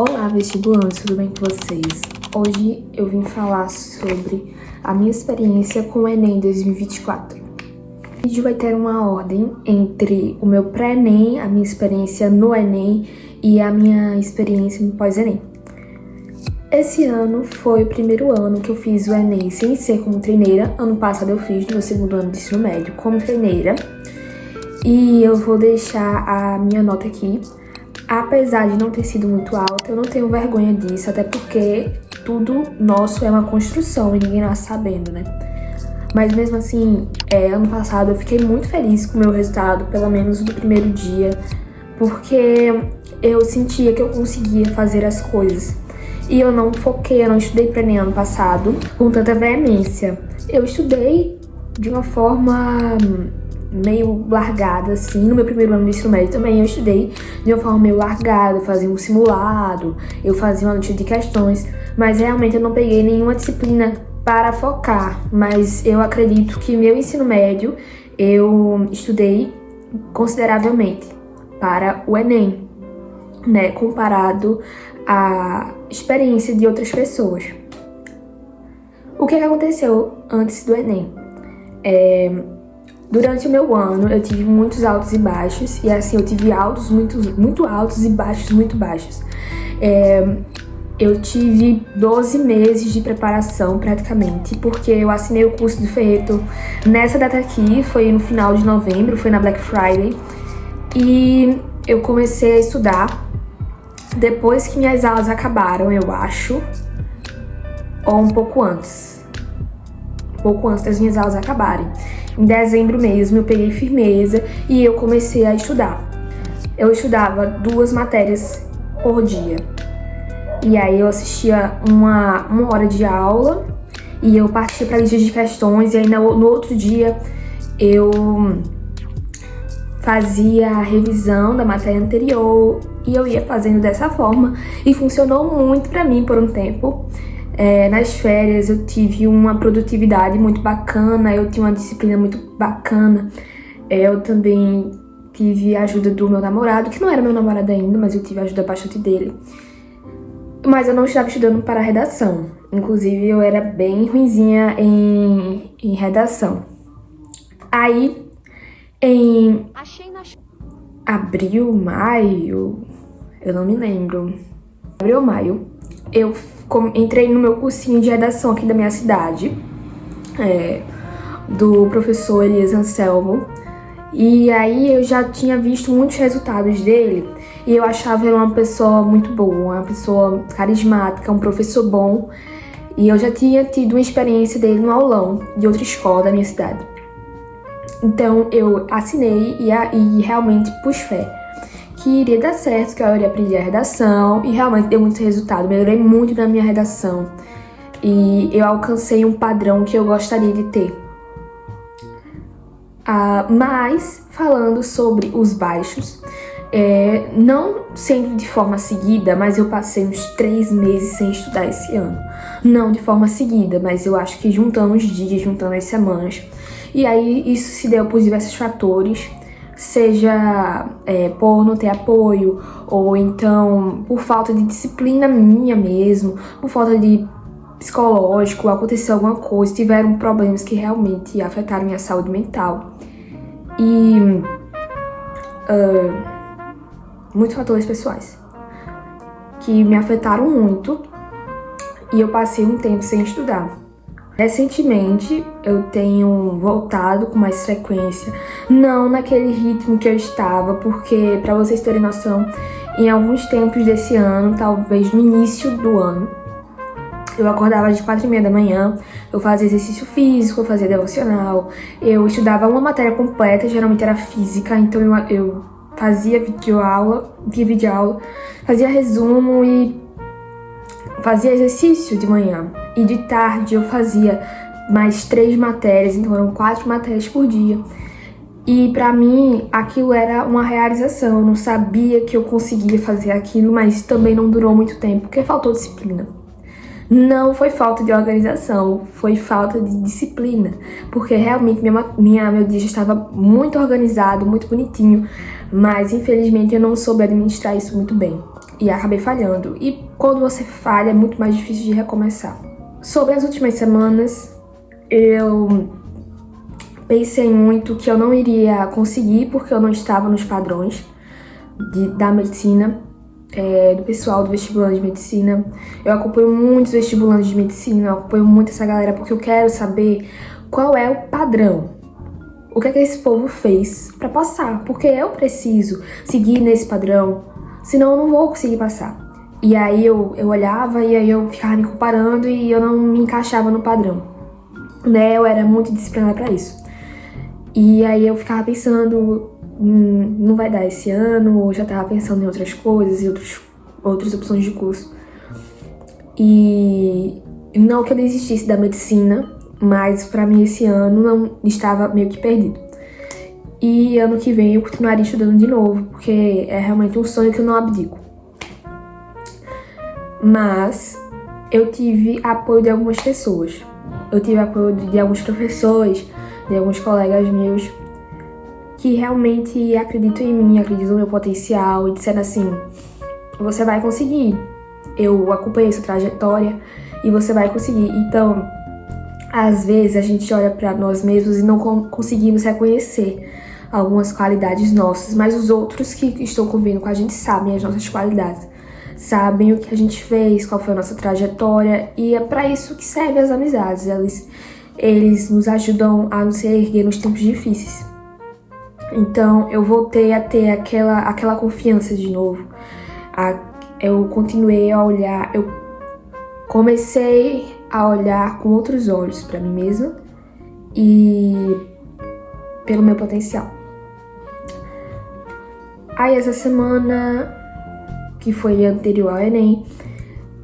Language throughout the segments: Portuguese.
Olá, vestibulantes, tudo bem com vocês? Hoje eu vim falar sobre a minha experiência com o Enem 2024. O vídeo vai ter uma ordem entre o meu pré-Enem, a minha experiência no Enem e a minha experiência no pós-Enem. Esse ano foi o primeiro ano que eu fiz o Enem sem ser como treineira. Ano passado eu fiz no meu segundo ano de ensino médio como treineira. E eu vou deixar a minha nota aqui. Apesar de não ter sido muito alta, eu não tenho vergonha disso, até porque tudo nosso é uma construção e ninguém nasce sabendo, né? Mas mesmo assim, ano passado eu fiquei muito feliz com o meu resultado, pelo menos do primeiro dia, porque eu sentia que eu conseguia fazer as coisas. E eu não foquei, eu não estudei para Enem ano passado com tanta veemência. Eu estudei de uma forma meio largada, assim. No meu primeiro ano de ensino médio também eu estudei de uma forma meio largada, eu fazia um simulado, eu fazia uma notícia de questões, mas realmente eu não peguei nenhuma disciplina para focar. Mas eu acredito que meu ensino médio eu estudei consideravelmente para o Enem, né, comparado à experiência de outras pessoas. O que aconteceu antes do Enem? Durante o meu ano, eu tive muitos altos e baixos, e assim, eu tive altos muito altos e baixos muito baixos. Eu tive 12 meses de preparação, praticamente, porque eu assinei o curso do Ferreto nessa data aqui, foi no final de novembro, foi na Black Friday, e eu comecei a estudar depois que minhas aulas acabaram, eu acho, ou um pouco antes das minhas aulas acabarem. Em dezembro mesmo eu peguei firmeza e eu comecei a estudar. Eu estudava 2 matérias por dia. E aí eu assistia uma hora de aula e eu partia para lista de questões, e aí no outro dia eu fazia a revisão da matéria anterior e eu ia fazendo dessa forma, e funcionou muito para mim por um tempo. Nas férias eu tive uma produtividade muito bacana, eu tinha uma disciplina muito bacana. Eu também tive a ajuda do meu namorado, que não era meu namorado ainda, mas eu tive a ajuda bastante dele. Mas eu não estava estudando para redação, inclusive eu era bem ruinzinha em redação. Aí, em abril, maio, eu não me lembro, abril ou maio, eu entrei no meu cursinho de redação aqui da minha cidade, do professor Elias Anselmo, e aí eu já tinha visto muitos resultados dele, e eu achava ele uma pessoa muito boa, uma pessoa carismática, um professor bom, e eu já tinha tido uma experiência dele no aulão de outra escola da minha cidade. Então eu assinei e realmente pus fé que iria dar certo, que eu iria aprender a redação, e realmente deu muito resultado. Melhorei muito na minha redação e eu alcancei um padrão que eu gostaria de ter. Mas falando sobre os baixos, não sempre de forma seguida, mas eu passei uns 3 meses sem estudar esse ano. Não de forma seguida, mas eu acho que juntando os dias, juntando as semanas. E aí isso se deu por diversos fatores, seja por não ter apoio, ou então por falta de disciplina minha mesmo, por falta de psicológico, aconteceu alguma coisa, tiveram problemas que realmente afetaram minha saúde mental. E muitos fatores pessoais que me afetaram muito, e eu passei um tempo sem estudar. Recentemente eu tenho voltado com mais frequência, não naquele ritmo que eu estava, porque, para vocês terem noção, em alguns tempos desse ano, talvez no início do ano, eu acordava de 4h30 da manhã, eu fazia exercício físico, eu fazia devocional, eu estudava uma matéria completa, geralmente era física, então eu fazia videoaula, fazia resumo e fazia exercício de manhã. E de tarde eu fazia mais 3 matérias, então eram 4 matérias por dia. E pra mim aquilo era uma realização, eu não sabia que eu conseguia fazer aquilo, mas também não durou muito tempo, porque faltou disciplina. Não foi falta de organização, foi falta de disciplina, porque realmente meu dia já estava muito organizado, muito bonitinho, mas infelizmente eu não soube administrar isso muito bem. e acabei falhando. E quando você falha, é muito mais difícil de recomeçar. Sobre as últimas semanas, eu pensei muito que eu não iria conseguir, porque eu não estava nos padrões da medicina, do pessoal do vestibular de medicina. Eu acompanho muitos vestibulantes de medicina, eu acompanho muito essa galera, porque eu quero saber qual é o padrão. O que é que esse povo fez pra passar? Porque eu preciso seguir nesse padrão, senão eu não vou conseguir passar. E aí eu olhava e aí eu ficava me comparando e eu não me encaixava no padrão, né? Eu era muito disciplinada pra isso. E aí eu ficava pensando, não vai dar esse ano, ou já tava pensando em outras coisas, em outras opções de curso. E não que eu desistisse da medicina, mas pra mim esse ano não estava meio que perdido. E ano que vem eu continuaria estudando de novo, porque é realmente um sonho que eu não abdico. Mas eu tive apoio de algumas pessoas. Eu tive apoio de alguns professores, de alguns colegas meus, que realmente acreditam em mim, acreditam no meu potencial e disseram assim: você vai conseguir. Eu acompanhei sua trajetória e você vai conseguir. Então, às vezes a gente olha pra nós mesmos e não conseguimos reconhecer algumas qualidades nossas, mas os outros que estão convivendo com a gente sabem as nossas qualidades, sabem o que a gente fez, qual foi a nossa trajetória, e é pra isso que servem as amizades. Eles nos ajudam a nos erguer nos tempos difíceis. Então eu voltei a ter aquela confiança de novo. Eu continuei a olhar, eu comecei a olhar com outros olhos pra mim mesma e pelo meu potencial. Aí essa semana, que foi anterior ao Enem,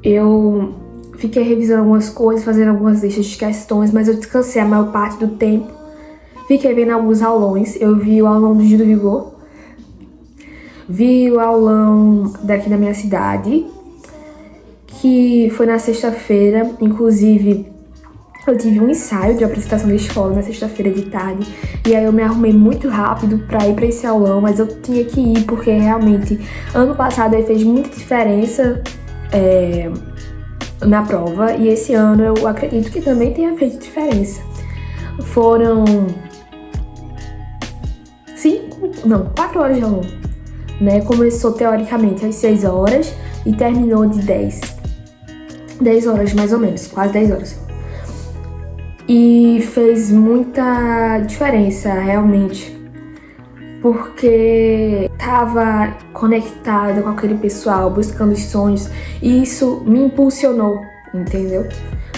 eu fiquei revisando algumas coisas, fazendo algumas listas de questões, mas eu descansei a maior parte do tempo. Fiquei vendo alguns aulões. Eu vi o aulão do Gil do Vigor, vi o aulão daqui da minha cidade, que foi na sexta-feira. Inclusive, eu tive um ensaio de apresentação da escola na sexta-feira de tarde, e aí eu me arrumei muito rápido pra ir pra esse aulão, mas eu tinha que ir porque realmente ano passado aí fez muita diferença na prova, e esse ano eu acredito que também tenha feito diferença. Foram 4 horas de aulão, né? Começou teoricamente às 6 horas e terminou de 10 horas mais ou menos, quase 10 horas. E fez muita diferença, realmente, porque tava conectada com aquele pessoal, buscando os sonhos, e isso me impulsionou, entendeu?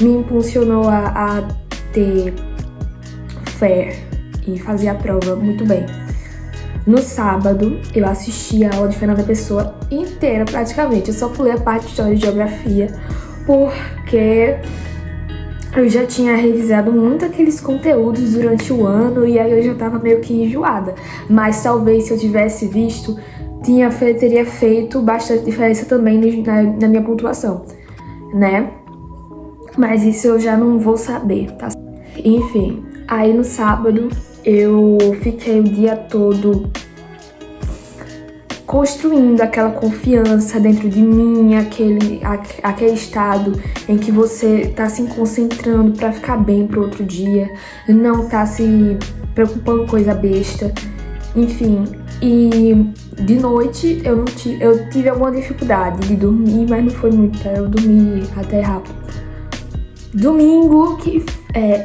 Me impulsionou a ter fé e fazer a prova muito bem. No sábado, eu assisti a aula de Fernanda Pessoa inteira, praticamente. Eu só pulei a parte de História e Geografia, porque eu já tinha revisado muito aqueles conteúdos durante o ano e aí eu já tava meio que enjoada. Mas talvez se eu tivesse visto, teria feito bastante diferença também na minha pontuação, né? Mas isso eu já não vou saber, tá? Enfim, aí no sábado eu fiquei o dia todo construindo aquela confiança dentro de mim, aquele estado em que você tá se concentrando pra ficar bem pro outro dia, não tá se preocupando com coisa besta, enfim. E de noite eu tive alguma dificuldade de dormir, mas não foi muita, eu dormi até rápido. Domingo,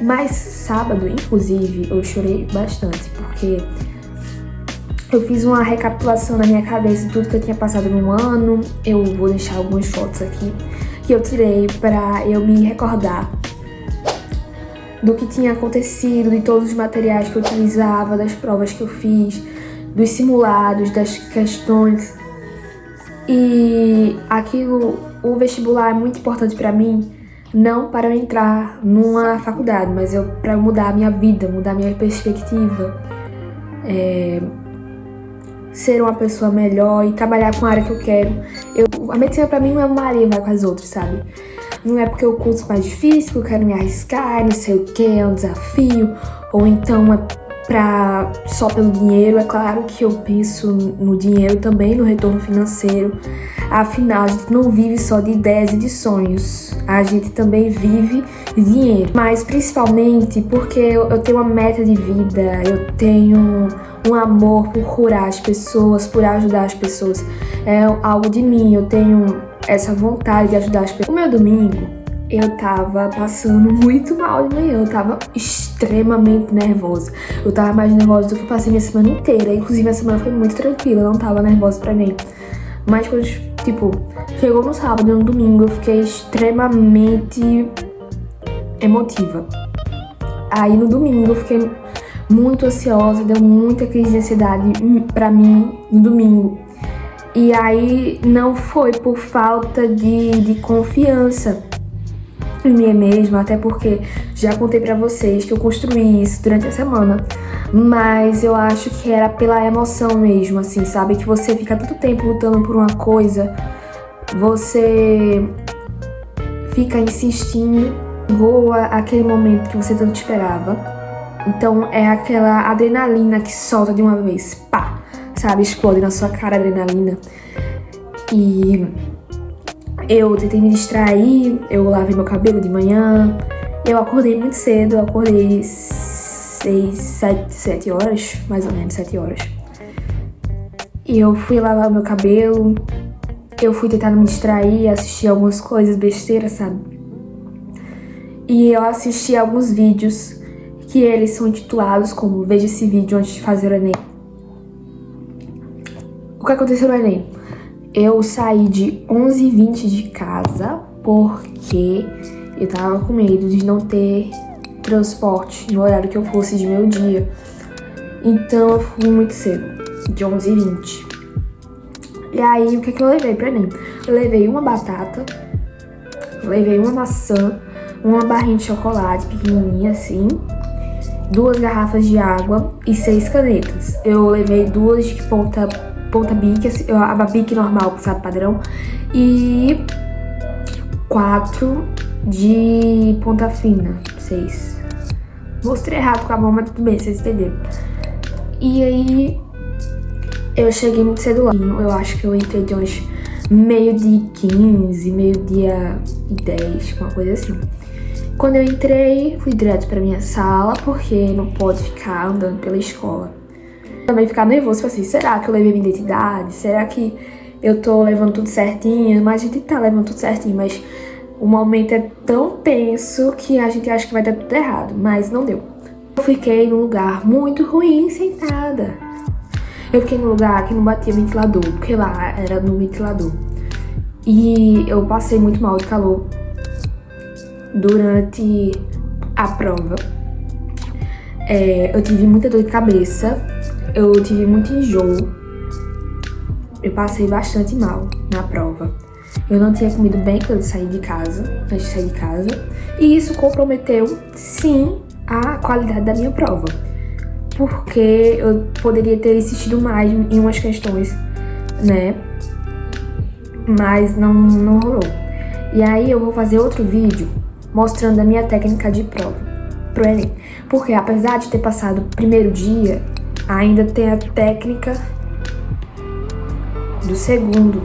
mas sábado, inclusive, eu chorei bastante, porque eu fiz uma recapitulação na minha cabeça de tudo que eu tinha passado no ano. Eu vou deixar algumas fotos aqui que eu tirei pra eu me recordar do que tinha acontecido, de todos os materiais que eu utilizava, das provas que eu fiz, dos simulados, das questões. E o vestibular é muito importante pra mim, não para eu entrar numa faculdade, mas para mudar a minha vida, mudar a minha perspectiva, ser uma pessoa melhor e trabalhar com a área que eu quero. A medicina pra mim não é uma área vai com as outras, sabe? Não é porque o curso é mais difícil, que eu quero me arriscar, não sei o que, é um desafio, ou então é só pelo dinheiro. É claro que eu penso no dinheiro também, no retorno financeiro. Afinal, a gente não vive só de ideias e de sonhos, a gente também vive de dinheiro. Mas principalmente porque eu tenho uma meta de vida, eu tenho um amor por curar as pessoas, por ajudar as pessoas. É algo de mim, eu tenho essa vontade de ajudar as pessoas. O meu domingo, eu tava passando muito mal de manhã, eu tava extremamente nervosa. Eu tava mais nervosa do que eu passei minha semana inteira. Inclusive, minha semana foi muito tranquila, eu não tava nervosa pra nem. Mas quando, chegou no sábado e no domingo, eu fiquei extremamente emotiva. Aí no domingo eu fiquei muito ansiosa, deu muita crise de ansiedade pra mim no domingo. E aí não foi por falta de confiança em mim mesma, até porque já contei pra vocês que eu construí isso durante a semana, mas eu acho que era pela emoção mesmo, assim, sabe? Que você fica tanto tempo lutando por uma coisa, você fica insistindo, voa aquele momento que você tanto esperava. Então é aquela adrenalina que solta de uma vez, pá, sabe? Explode na sua cara a adrenalina. E eu tentei me distrair, eu lavei meu cabelo de manhã, eu acordei muito cedo, eu acordei 7 horas, mais ou menos 7 horas. E eu fui lavar meu cabelo, eu fui tentar me distrair, assistir algumas coisas besteiras, sabe? E eu assisti alguns vídeos que eles são intitulados como Veja esse vídeo antes de fazer o Enem. O que aconteceu no Enem? Eu saí de 11h20 de casa porque eu tava com medo de não ter transporte no horário que eu fosse de meu dia. Então eu fui muito cedo, de 11h20. E aí, o que eu levei pra Enem? Eu levei uma batata, levei uma maçã, uma barrinha de chocolate pequenininha assim, 2 garrafas de água e 6 canetas. Eu levei 2 de ponta Bic, assim, a Bic normal, sabe, padrão, e 4 de ponta fina, 6. Mostrei errado com a mão, mas tudo bem, vocês entenderam. E aí, eu cheguei muito cedo lá. Eu acho que eu entrei de uns 12h15, 12h10, uma coisa assim. Quando eu entrei, fui direto pra minha sala, porque não pode ficar andando pela escola. Também ficar nervoso, assim, será que eu levei minha identidade? Será que eu tô levando tudo certinho? Mas a gente tá levando tudo certinho, mas o momento é tão tenso que a gente acha que vai dar tudo errado, mas não deu. Eu fiquei num lugar muito ruim, sentada. Eu fiquei num lugar que não batia ventilador, porque lá era no ventilador. E eu passei muito mal de calor durante a prova. Eu tive muita dor de cabeça, eu tive muito enjoo, eu passei bastante mal na prova. Eu não tinha comido bem quando eu saí de casa, antes de sair de casa, e isso comprometeu, sim, a qualidade da minha prova. Porque eu poderia ter insistido mais em umas questões, né? Mas não rolou. E aí eu vou fazer outro vídeo mostrando a minha técnica de prova pro Enem. Porque apesar de ter passado o primeiro dia, ainda tem a técnica do segundo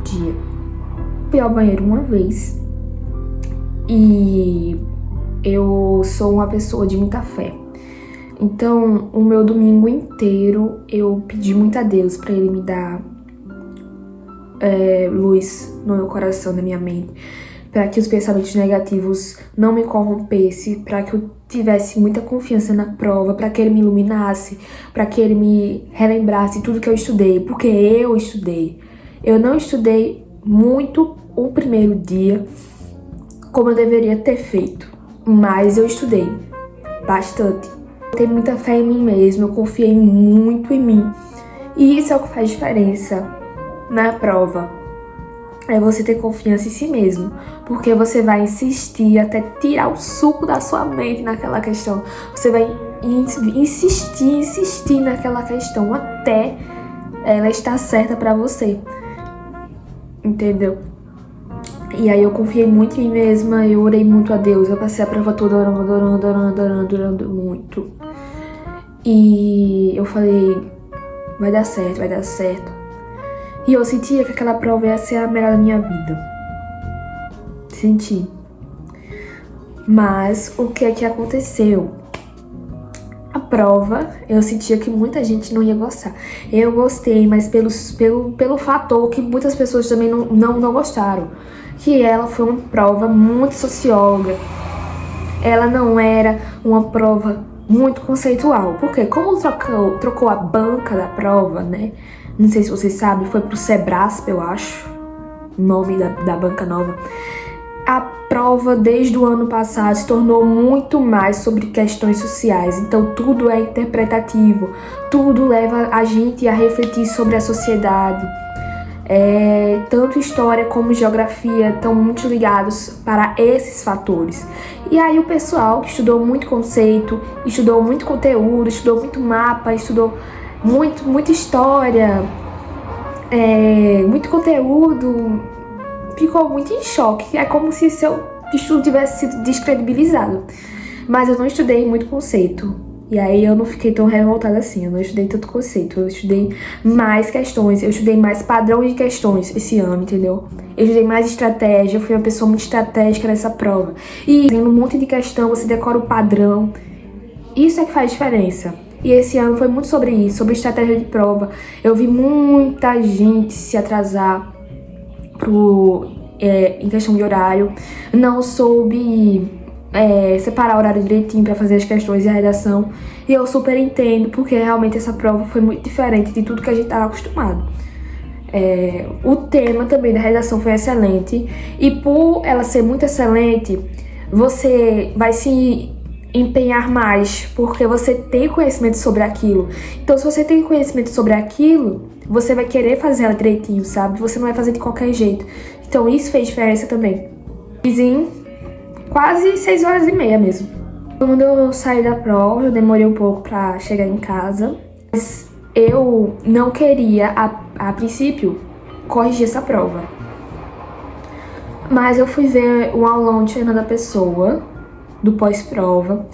dia. Fui ao banheiro uma vez e eu sou uma pessoa de muita fé. Então, o meu domingo inteiro eu pedi muito a Deus pra Ele me dar luz no meu coração, na minha mente, para que os pensamentos negativos não me corrompessem, para que eu tivesse muita confiança na prova, para que Ele me iluminasse, para que Ele me relembrasse tudo que eu estudei, porque eu estudei. Eu não estudei muito o primeiro dia, como eu deveria ter feito, mas eu estudei bastante. Eu tenho muita fé em mim mesma, eu confiei muito em mim. E isso é o que faz diferença na prova. É você ter confiança em si mesmo, porque você vai insistir até tirar o suco da sua mente naquela questão. Você vai insistir naquela questão até ela estar certa pra você. Entendeu? E aí eu confiei muito em mim mesma, eu orei muito a Deus, eu passei a prova toda orando muito. E eu falei, vai dar certo, vai dar certo. E eu sentia que aquela prova ia ser a melhor da minha vida. Senti. Mas o que é que aconteceu? A prova, eu sentia que muita gente não ia gostar. Eu gostei, mas pelo fator que muitas pessoas também não gostaram. Que ela foi uma prova muito socióloga. Ela não era uma prova muito conceitual. Porque como trocou a banca da prova, né? Não sei se vocês sabem, foi pro Sebrasp, eu acho. O nome da banca nova. A prova, desde o ano passado, se tornou muito mais sobre questões sociais. Então, tudo é interpretativo. Tudo leva a gente a refletir sobre a sociedade. Tanto história como geografia estão muito ligados para esses fatores. E aí o pessoal que estudou muito conceito, estudou muito conteúdo, estudou muito mapa, estudou muita história, muito conteúdo, ficou muito em choque. É como se seu estudo tivesse sido descredibilizado. Mas eu não estudei muito conceito. E aí eu não fiquei tão revoltada assim. Eu não estudei tanto conceito. Eu estudei mais questões. Eu estudei mais padrões de questões esse ano, entendeu? Eu estudei mais estratégia. Eu fui uma pessoa muito estratégica nessa prova. E tendo um monte de questão, você decora o padrão. Isso é que faz diferença. E esse ano foi muito sobre isso, sobre estratégia de prova. Eu vi muita gente se atrasar em questão de horário, não soube separar o horário direitinho para fazer as questões e a redação, e eu super entendo, porque realmente essa prova foi muito diferente de tudo que a gente estava acostumado. O tema também da redação foi excelente, e por ela ser muito excelente, você vai se empenhar mais, porque você tem conhecimento sobre aquilo. Então, se você tem conhecimento sobre aquilo, você vai querer fazer ela direitinho, sabe? Você não vai fazer de qualquer jeito. Então, isso fez diferença também. Fiz em quase 6h30 mesmo. Quando eu saí da prova, eu demorei um pouco pra chegar em casa. Mas eu não queria, a princípio, corrigir essa prova. Mas eu fui ver um aulão de Fernanda Pessoa, do pós-prova,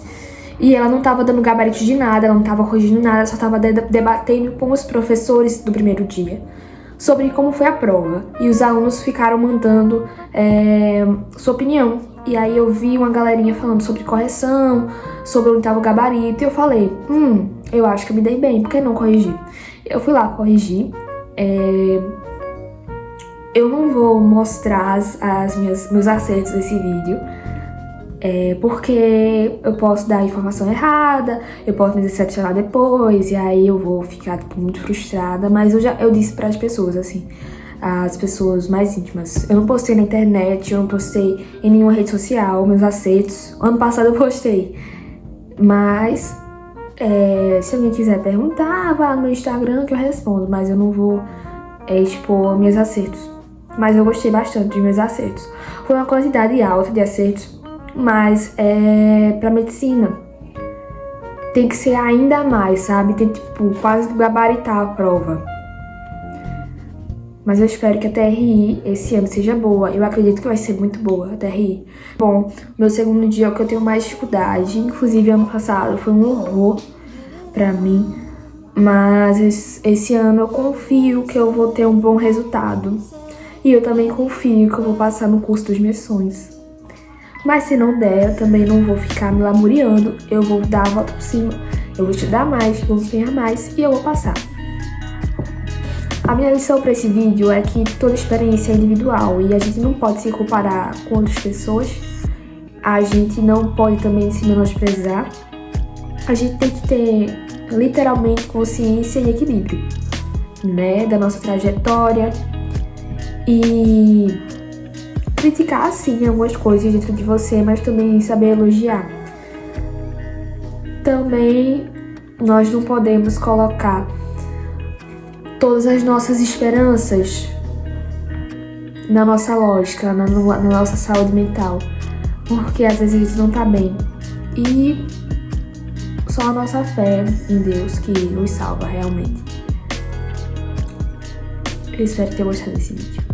e ela não tava dando gabarito de nada, ela não tava corrigindo nada, só tava debatendo com os professores do primeiro dia sobre como foi a prova. E os alunos ficaram mandando sua opinião. E aí eu vi uma galerinha falando sobre correção, sobre onde tava o gabarito, e eu falei, eu acho que eu me dei bem, por que não corrigir? Eu fui lá corrigir. Eu não vou mostrar meus acertos nesse vídeo, porque eu posso dar a informação errada, eu posso me decepcionar depois, e aí eu vou ficar muito frustrada. Mas eu disse para as pessoas, assim, as pessoas mais íntimas. Eu não postei na internet, eu não postei em nenhuma rede social meus acertos. Ano passado eu postei. Mas, se alguém quiser perguntar, vá no Instagram que eu respondo. Mas eu não vou expor meus acertos. Mas eu gostei bastante de meus acertos. Foi uma quantidade alta de acertos, mas pra medicina tem que ser ainda mais, sabe? Tem quase gabaritar a prova. Mas eu espero que a TRI esse ano seja boa. Eu acredito que vai ser muito boa a TRI. Bom, meu segundo dia é o que eu tenho mais dificuldade. Inclusive, ano passado foi um horror pra mim. Mas esse ano eu confio que eu vou ter um bom resultado. E eu também confio que eu vou passar no curso dos meus sonhos. Mas se não der, eu também não vou ficar me lamuriando. Eu vou dar a volta por cima. Eu vou estudar mais, vou empenhar mais e eu vou passar. A minha lição para esse vídeo é que toda experiência é individual e a gente não pode se comparar com outras pessoas. A gente não pode também se menosprezar. A gente tem que ter literalmente consciência e equilíbrio, né, da nossa trajetória e criticar sim algumas coisas dentro de você, mas também saber elogiar. Também nós não podemos colocar todas as nossas esperanças na nossa lógica, na nossa saúde mental, porque às vezes a gente não tá bem. E só a nossa fé em Deus que nos salva realmente. Eu espero ter gostado desse vídeo.